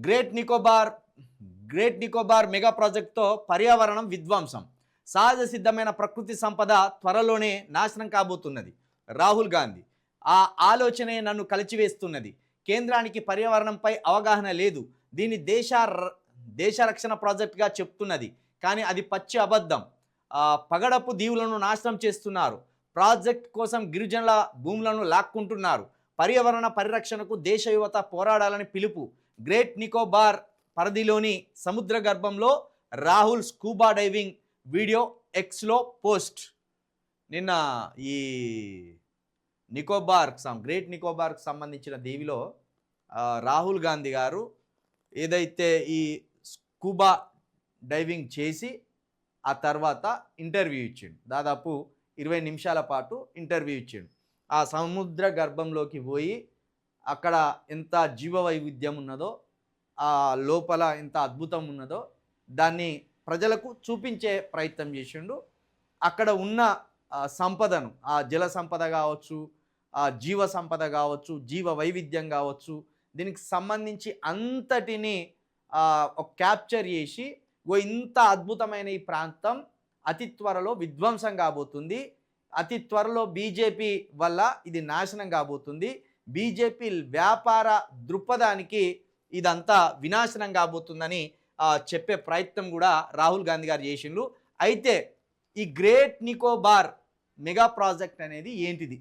Great Nicobar mega ప్రాజెక్టుతో పర్యావరణం విధ్వంసం. సహజ సిద్ధమైన ప్రకృతి సంపద త్వరలోనే నాశనం కాబోతున్నది. రాహుల్ గాంధీ ఆ ఆలోచనే నన్ను కలిచివేస్తున్నది. కేంద్రానికి పర్యావరణంపై అవగాహన లేదు. దీన్ని దేశ రక్షణ ప్రాజెక్టుగా చెప్తున్నది, కానీ అది పచ్చి అబద్ధం. పగడపు దీవులను నాశనం చేస్తున్నారు. ప్రాజెక్ట్ కోసం గిరిజనుల భూములను లాక్కుంటున్నారు. పర్యావరణ పరిరక్షణకు దేశ యువత పోరాడాలని పిలుపు. గ్రేట్ నికోబార్ పరిధిలోని సముద్ర గర్భంలో రాహుల్ స్కూబా డైవింగ్ వీడియో ఎక్స్లో పోస్ట్. నిన్న ఈ గ్రేట్ నికోబార్కి సంబంధించిన దీవిలో రాహుల్ గాంధీ గారు ఏదైతే ఈ స్కూబా డైవింగ్ చేసి ఆ తర్వాత ఇంటర్వ్యూ ఇచ్చిండు. దాదాపు 20 నిమిషాల పాటు ఇంటర్వ్యూ ఇచ్చిండు. ఆ సముద్ర గర్భంలోకి పోయి అక్కడ ఎంత జీవ వైవిధ్యం ఉన్నదో, ఆ లోపల ఎంత అద్భుతం ఉన్నదో దాన్ని ప్రజలకు చూపించే ప్రయత్నం చేసిండు. అక్కడ ఉన్న సంపదను, ఆ జల సంపద కావచ్చు, ఆ జీవ సంపద కావచ్చు, జీవ వైవిధ్యం కావచ్చు, దీనికి సంబంధించి అంతటిని క్యాప్చర్ చేసి ఇంత అద్భుతమైన ఈ ప్రాంతం అతి త్వరలో విధ్వంసం కాబోతుంది. అతి త్వరలో బీజేపీ వల్ల ఇది నాశనం కాబోతుంది. బీజేపీ వ్యాపార దృక్పథానికి ఇదంతా వినాశనం కాబోతుందని చెప్పే ప్రయత్నం కూడా రాహుల్ గాంధీ గారు చేసిండ్రు. అయితే ఈ గ్రేట్ నికోబార్ మెగా ప్రాజెక్ట్ అనేది ఏంటిది?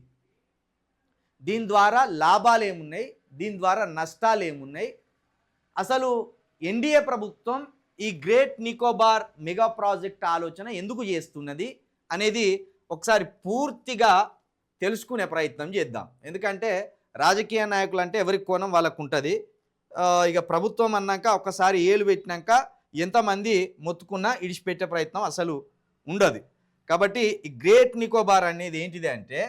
దీని ద్వారా లాభాలు ఏమున్నాయి? దీని ద్వారా నష్టాలు ఏమున్నాయి? అసలు ఎన్డీఏ ప్రభుత్వం ఈ గ్రేట్ నికోబార్ మెగా ప్రాజెక్ట్ ఆలోచన ఎందుకు చేస్తున్నది అనేది ఒకసారి పూర్తిగా తెలుసుకునే ప్రయత్నం చేద్దాం. ఎందుకంటే రాజకీయ నాయకులు అంటే ఎవరి కోణం వాళ్ళకు ఉంటుంది. ఇక ప్రభుత్వం అన్నాక ఒకసారి ఏలు పెట్టినాక ఎంతమంది మొత్తుకున్నా ఇడిచిపెట్టే ప్రయత్నం అసలు ఉండదు. కాబట్టి ఈ గ్రేట్ నికోబార్ అనేది ఏంటిది అంటే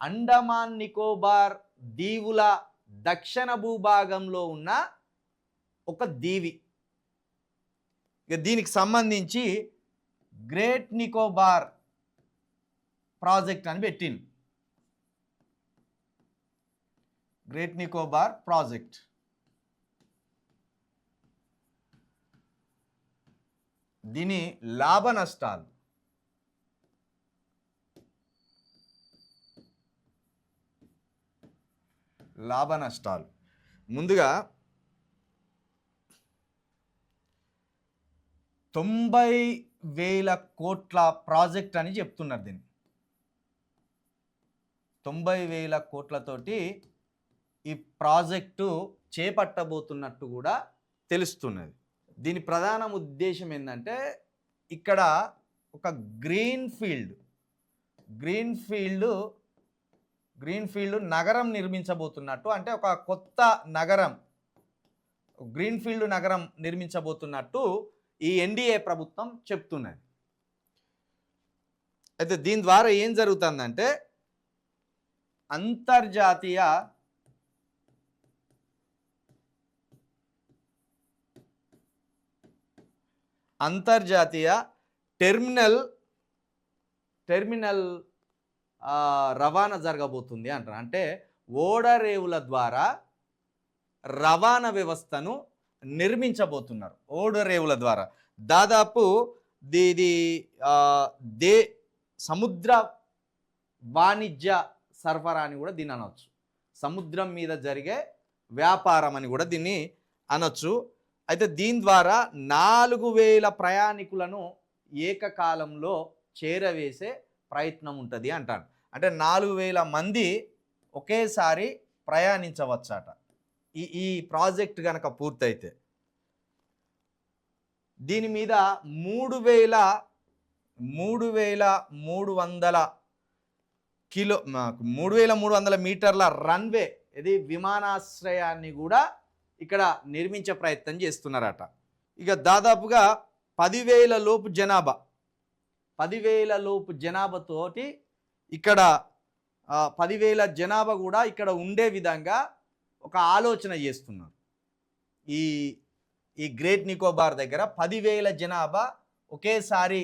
అండమాన్ నికోబార్ దీవుల దక్షిణ భూభాగంలో ఉన్న ఒక దీవి. ఇక దీనికి సంబంధించి గ్రేట్ నికోబార్ ప్రాజెక్ట్ అని పెట్టింది. గ్రేట్ నికోబార్ ప్రాజెక్ట్ దీని లాభ నష్టాలు, ముందుగా 90,000 కోట్ల ప్రాజెక్ట్ అని చెప్తున్నారు. దీన్ని 90,000 కోట్లతోటి ఈ ప్రాజెక్టు చేపట్టబోతున్నట్టు కూడా తెలుస్తున్నది. దీని ప్రధాన ఉద్దేశం ఏంటంటే ఇక్కడ ఒక గ్రీన్ ఫీల్డ్ నగరం నిర్మించబోతున్నట్టు, అంటే ఒక కొత్త నగరం, గ్రీన్ఫీల్డ్ నగరం నిర్మించబోతున్నట్టు ఈ ఎన్డీఏ ప్రభుత్వం చెప్తున్నది. అయితే దీని ద్వారా ఏం జరుగుతుందంటే అంతర్జాతీయ టెర్మినల్ రవాణా జరగబోతుంది అంటారు. అంటే ఓడరేవుల ద్వారా రవాణా వ్యవస్థను నిర్మించబోతున్నారు. ఓడరేవుల ద్వారా దాదాపు ఇది సముద్ర వాణిజ్య సరఫరా అని కూడా దీన్ని అనవచ్చు. సముద్రం మీద జరిగే వ్యాపారం అని కూడా దీన్ని అనొచ్చు. అయితే దీని ద్వారా 4,000 ప్రయాణికులను ఏకకాలంలో చేరవేసే ప్రయత్నం ఉంటుంది అంటారు. అంటే 4,000 మంది ఒకేసారి ప్రయాణించవచ్చట ఈ ప్రాజెక్ట్ కనుక పూర్తయితే. దీని మీద 3,300 మీటర్ల రన్వే, ఇది విమానాశ్రయాన్ని కూడా ఇక్కడ నిర్మించే ప్రయత్నం చేస్తున్నారట. ఇక దాదాపుగా 10,000 లోపు జనాభాతోటి ఇక్కడ 10,000 జనాభా కూడా ఇక్కడ ఉండే విధంగా ఒక ఆలోచన చేస్తున్నారు. ఈ గ్రేట్ నికోబార్ దగ్గర 10,000 జనాభా ఒకేసారి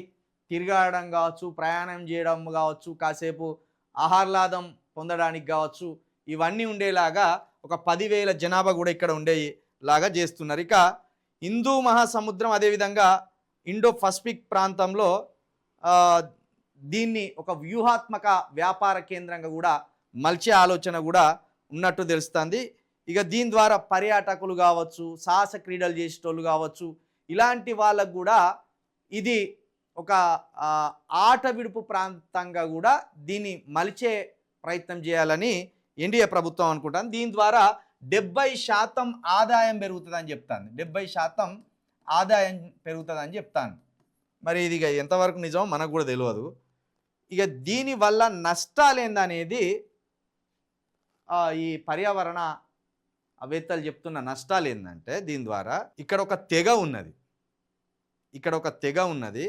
తిరగడం కావచ్చు, ప్రయాణం చేయడం కావచ్చు, కాసేపు ఆహ్లాదం పొందడానికి కావచ్చు, ఇవన్నీ ఉండేలాగా ఒక 10,000 జనాభా కూడా ఇక్కడ ఉండే లాగా చేస్తున్నారు. ఇక హిందూ మహాసముద్రం అదేవిధంగా ఇండో పసిఫిక్ ప్రాంతంలో దీన్ని ఒక వ్యూహాత్మక వ్యాపార కేంద్రంగా కూడా మలిచే ఆలోచన కూడా ఉన్నట్టు తెలుస్తుంది. ఇక దీని ద్వారా పర్యాటకులు కావచ్చు, సాహస క్రీడలు చేసేటోళ్ళు కావచ్చు, ఇలాంటి వాళ్ళకు కూడా ఇది ఒక ఆట విడుపు ప్రాంతంగా కూడా దీన్ని మలిచే ప్రయత్నం చేయాలని ఎన్డీఏ ప్రభుత్వం అనుకుంటాను. దీని ద్వారా 70% ఆదాయం పెరుగుతుందని చెప్తాను. 70% ఆదాయం పెరుగుతుందని చెప్తాను. మరి ఇది ఎంతవరకు నిజం మనకు కూడా తెలియదు. ఇక దీనివల్ల నష్టాలు ఏందనేది ఈ పర్యావరణ వేత్తలు చెప్తున్న నష్టాలు ఏంటంటే, దీని ద్వారా ఇక్కడ ఒక తెగ ఉన్నది.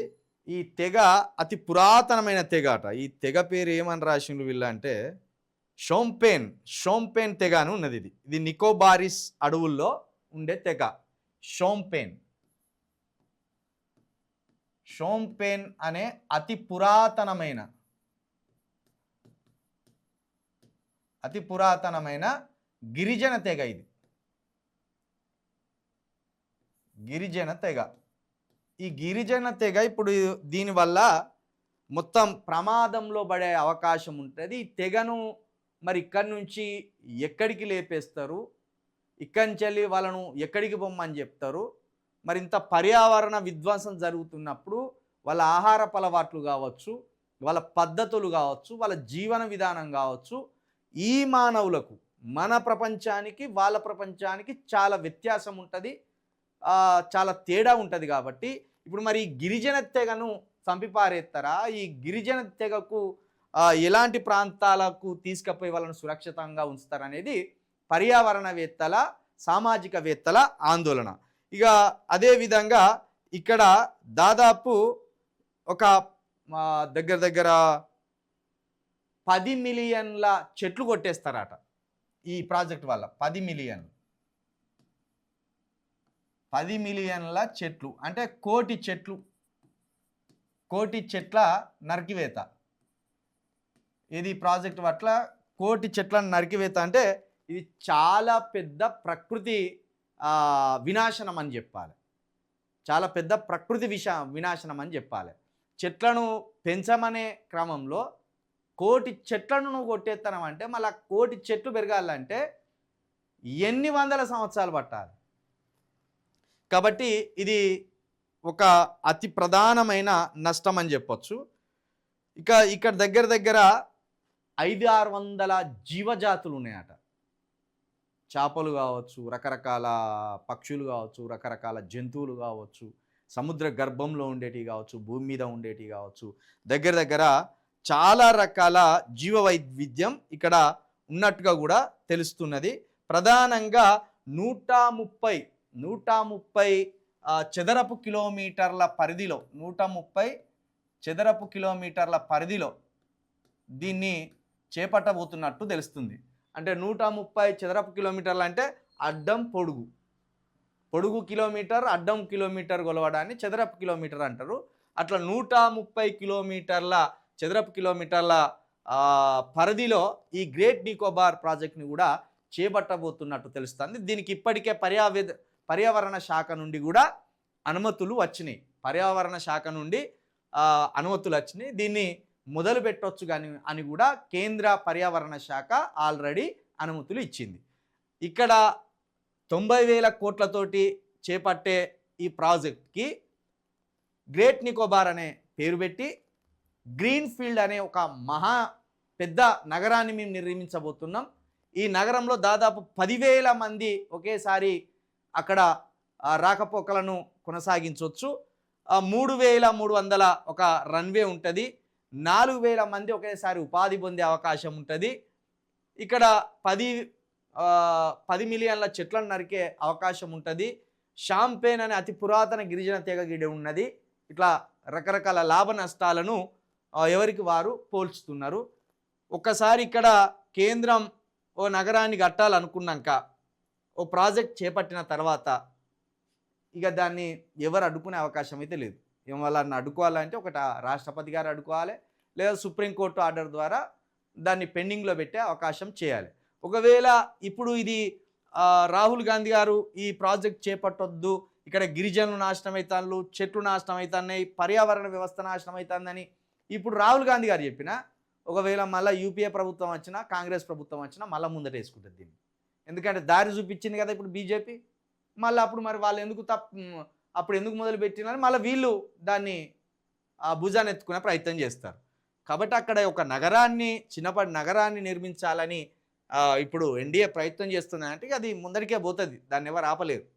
ఈ తెగ అతి పురాతనమైన తెగ అట. ఈ తెగ పేరు ఏమని రాసిండు వీళ్ళ అంటే షోంపేన్ తెగ అని ఉన్నది. ఇది నికోబారిస్ అడవుల్లో ఉండే తెగ షోంపేన్ అనే అతి పురాతనమైన గిరిజన తెగ. ఇది గిరిజన తెగ. ఈ గిరిజన తెగ ఇప్పుడు దీనివల్ల మొత్తం ప్రమాదంలో పడే అవకాశం ఉంటుంది. ఈ తెగను మరి ఇక్కడి నుంచి ఎక్కడికి లేపేస్తారు, ఇక్కడి నుంచి వెళ్ళి వాళ్ళను ఎక్కడికి పొమ్మని చెప్తారు. మరి ఇంత పర్యావరణ విధ్వంసం జరుగుతున్నప్పుడు వాళ్ళ ఆహారపు అలవాట్లు కావచ్చు, వాళ్ళ పద్ధతులు కావచ్చు, వాళ్ళ జీవన విధానం కావచ్చు, ఈ మానవులకు మన ప్రపంచానికి వాళ్ళ ప్రపంచానికి చాలా వ్యత్యాసం ఉంటుంది, చాలా తేడా ఉంటుంది. కాబట్టి ఇప్పుడు మరి గిరిజన తెగను చంపిపారేస్తారా, ఈ గిరిజన తెగకు ఎలాంటి ప్రాంతాలకు తీసుకుపోయి వాళ్ళను సురక్షితంగా ఉంచుతారనేది పర్యావరణవేత్తల, సామాజికవేత్తల ఆందోళన. ఇక అదేవిధంగా ఇక్కడ దాదాపు ఒక దగ్గర 10 మిలియన్ల చెట్లు కొట్టేస్తారట ఈ ప్రాజెక్ట్ వల్ల. 10 మిలియన్ల చెట్లు అంటే కోటి చెట్ల నరికివేత. ఇది ప్రాజెక్ట్ పట్ల కోటి చెట్లను నరికివేత అంటే ఇది చాలా పెద్ద ప్రకృతి వినాశనం అని చెప్పాలి. చాలా పెద్ద ప్రకృతి వినాశనం అని చెప్పాలి. చెట్లను పెంచమనే క్రమంలో కోటి చెట్లను నువ్వు కొట్టేస్తానంటే మళ్ళీ కోటి చెట్లు పెరగాలంటే ఎన్ని వందల సంవత్సరాలు పట్టాలి. కాబట్టి ఇది ఒక అతి ప్రధానమైన నష్టం అని చెప్పొచ్చు. ఇక ఇక్కడ దగ్గర 500-600 జీవజాతులు ఉన్నాయట. చేపలు కావచ్చు, రకరకాల పక్షులు కావచ్చు, రకరకాల జంతువులు కావచ్చు, సముద్ర గర్భంలో ఉండేటివి కావచ్చు, భూమి మీద ఉండేటివి కావచ్చు, దగ్గర చాలా రకాల జీవ వైవిధ్యం ఇక్కడ ఉన్నట్టుగా కూడా తెలుస్తున్నది. ప్రధానంగా 130 చదరపు కిలోమీటర్ల పరిధిలో 130 చదరపు కిలోమీటర్ల పరిధిలో దీన్ని చేపట్టబోతున్నట్టు తెలుస్తుంది. అంటే 130 చదరపు కిలోమీటర్లు అంటే అడ్డం పొడుగు కిలోమీటర్, అడ్డం కిలోమీటర్ కొలవడాన్ని చదరపు కిలోమీటర్ అంటారు. అట్లా 130 చదరపు కిలోమీటర్ల పరిధిలో ఈ గ్రేట్ నికోబార్ ప్రాజెక్ట్ని కూడా చేపట్టబోతున్నట్టు తెలుస్తుంది. దీనికి ఇప్పటికే పర్యావరణ శాఖ నుండి కూడా అనుమతులు వచ్చినాయి. దీన్ని మొదలు పెట్టవచ్చు అని కూడా కేంద్ర పర్యావరణ శాఖ ఆల్రెడీ అనుమతులు ఇచ్చింది. ఇక్కడ 90,000 కోట్లతోటి చేపట్టే ఈ ప్రాజెక్ట్కి గ్రేట్ నికోబార్ అనే పేరు పెట్టి గ్రీన్ ఫీల్డ్ అనే ఒక మహా పెద్ద నగరాన్ని మేము నిర్మించబోతున్నాం. ఈ నగరంలో దాదాపు 10,000 మంది ఒకేసారి అక్కడ రాకపోకలను కొనసాగించవచ్చు. 3,300 ఒక రన్వే ఉంటుంది. 4,000 మంది ఒకేసారి ఉపాధి పొందే అవకాశం ఉంటుంది. ఇక్కడ 10 మిలియన్ల చెట్లను నరికే అవకాశం ఉంటుంది. షాంపేన్ అనే అతి పురాతన గిరిజన తెగ గిడ ఉన్నది. ఇట్లా రకరకాల లాభ నష్టాలను ఎవరికి వారు పోల్చుతున్నారు. ఒక్కసారి ఇక్కడ కేంద్రం ఓ నగరాన్ని కట్టాలనుకున్నాక ఓ ప్రాజెక్ట్ చేపట్టిన తర్వాత ఇక దాన్ని ఎవరు అడ్డుకునే అవకాశం అయితే లేదు. వాళ్ళని అడ్డుకోవాలంటే ఒకటి రాష్ట్రపతి గారు అడ్డుకోవాలి, లేదా సుప్రీంకోర్టు ఆర్డర్ ద్వారా దాన్ని పెండింగ్లో పెట్టే అవకాశం చేయాలి. ఒకవేళ ఇప్పుడు ఇది రాహుల్ గాంధీ గారు ఈ ప్రాజెక్ట్ చేపట్టొద్దు, ఇక్కడ గిరిజనులు నాశనం అవుతాను, చెట్లు నాశనం అవుతున్నాయి, పర్యావరణ వ్యవస్థ నాశనం అవుతుందని ఇప్పుడు రాహుల్ గాంధీ గారు చెప్పినా, ఒకవేళ మళ్ళీ యూపీఏ ప్రభుత్వం వచ్చినా, కాంగ్రెస్ ప్రభుత్వం వచ్చినా మళ్ళీ ముందట వేసుకుంటుంది దీన్ని. ఎందుకంటే దారి చూపించింది కదా ఇప్పుడు బీజేపీ. మళ్ళీ అప్పుడు మరి వాళ్ళు ఎందుకు అప్పుడు ఎందుకు మొదలు పెట్టినారని మళ్ళీ వీళ్ళు దాన్ని భుజాన్ని ఎత్తుకునే ప్రయత్నం చేస్తారు. కాబట్టి అక్కడ ఒక నగరాన్ని, చిన్నపాటి నగరాన్ని నిర్మించాలని ఇప్పుడు ఎన్డీఏ ప్రయత్నం చేస్తుందంటే అది ముందరికే పోతుంది, దాన్ని ఎవరు ఆపలేరు.